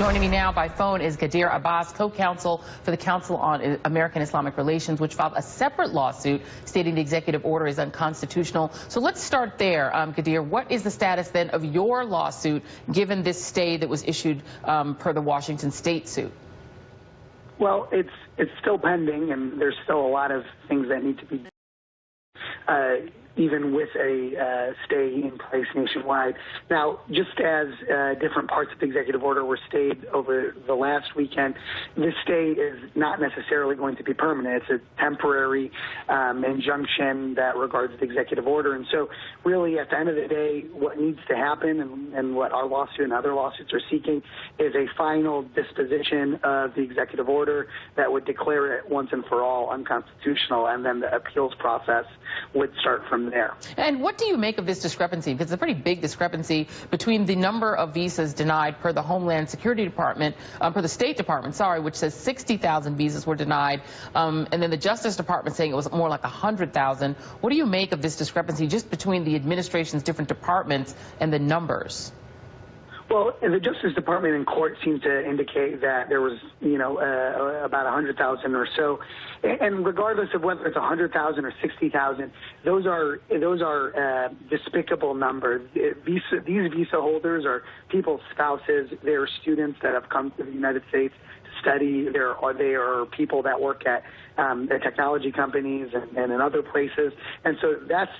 Joining me now by phone is CAIR Abbas, co-counsel for the Council on American-Islamic Relations, which filed a separate lawsuit stating the executive order is unconstitutional. So let's start there, CAIR. What is the status then of your lawsuit, given this stay that was issued per the Washington State suit? Well, it's still pending, and there's still a lot of things that need to be done, even with a stay in place nationwide. Now, just as different parts of the executive order were stayed over the last weekend, this stay is not necessarily going to be permanent. It's a temporary injunction that regards the executive order. And so really, at the end of the day, what needs to happen and what our lawsuit and other lawsuits are seeking is a final disposition of the executive order that would declare it once and for all unconstitutional, and then the appeals process would start from there. And what do you make of this discrepancy? Because it's a pretty big discrepancy between the number of visas denied per the Homeland Security Department, per the State Department, sorry, which says 60,000 visas were denied, and then the Justice Department saying it was more like 100,000. What do you make of this discrepancy just between the administration's different departments and the numbers? Well, the Justice Department in court seemed to indicate that there was, about 100,000 or so. And regardless of whether it's 100,000 or 60,000, those are despicable numbers. These visa holders are people's spouses. They're students that have come to the United States to study. They are people that work at the technology companies and in other places. And so that's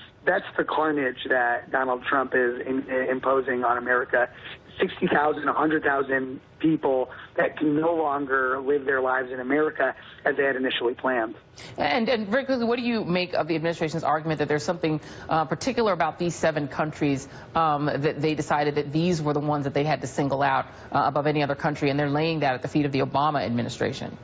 the carnage that Donald Trump is imposing on America. 60,000, 100,000 people that can no longer live their lives in America as they had initially planned. And very quickly, what do you make of the administration's argument that there's something particular about these 7 countries that they decided that these were the ones that they had to single out above any other country, and they're laying that at the feet of the Obama administration?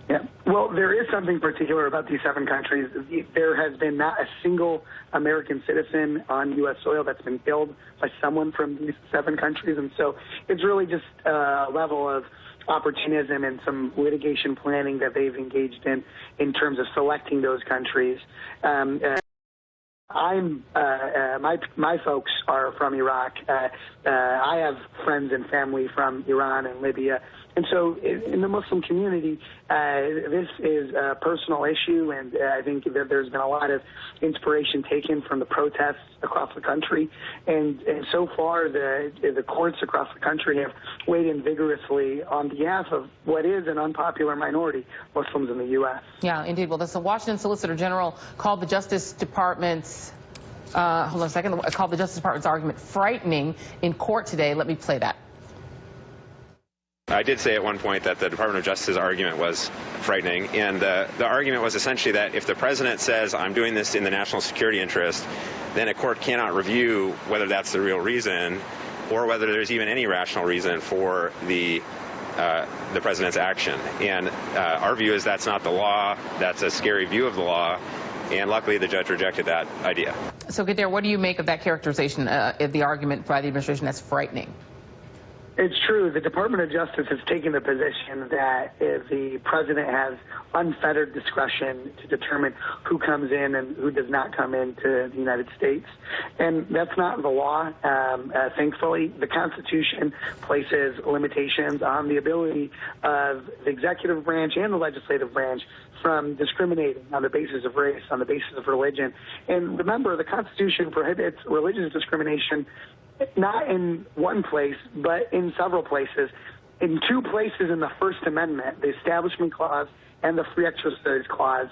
Yeah, well, there is something particular about these 7 countries. There has been not a single American citizen on U.S. soil that's been killed by someone from these 7 countries. And so it's really just a level of opportunism and some litigation planning that they've engaged in terms of selecting those countries. My folks are from Iraq. I have friends and family from Iran and Libya. And so in the Muslim community, this is a personal issue, and I think that there's been a lot of inspiration taken from the protests across the country. And so far, the courts across the country have weighed in vigorously on behalf of what is an unpopular minority, Muslims in the U.S. Yeah, indeed. Well, the Washington Solicitor General called the Justice Department's hold on a second. Called the Justice Department's argument frightening in court today. Let me play that. I did say at one point that the Department of Justice's argument was frightening, and the argument was essentially that if the president says, I'm doing this in the national security interest, then a court cannot review whether that's the real reason or whether there's even any rational reason for the president's action. And our view is that's not the law. That's a scary view of the law. And luckily, the judge rejected that idea. So, CAIR, what do you make of that characterization of the argument by the administration as frightening? It's true. The Department of Justice has taken the position that if the president has unfettered discretion to determine who comes in and who does not come into the United States. And that's not the law, thankfully. The Constitution places limitations on the ability of the executive branch and the legislative branch from discriminating on the basis of race, on the basis of religion. And remember, the Constitution prohibits religious discrimination not in one place, but in several places. In 2 places in the First Amendment, the Establishment Clause and the Free Exercise Clause,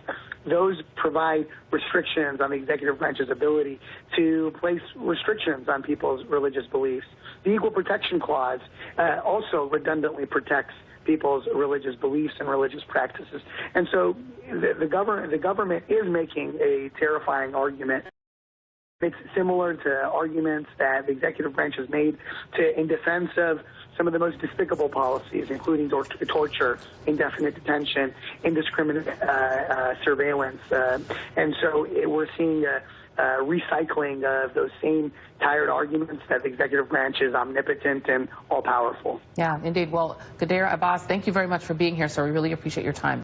those provide restrictions on the executive branch's ability to place restrictions on people's religious beliefs. The Equal Protection Clause also redundantly protects people's religious beliefs and religious practices. And so the government is making a terrifying argument. It's similar to arguments that the executive branch has made in defense of some of the most despicable policies, including torture, indefinite detention, indiscriminate surveillance. And so we're seeing a recycling of those same tired arguments that the executive branch is omnipotent and all-powerful. Yeah, indeed. Well, CAIR Abbas, thank you very much for being here, sir. We really appreciate your time.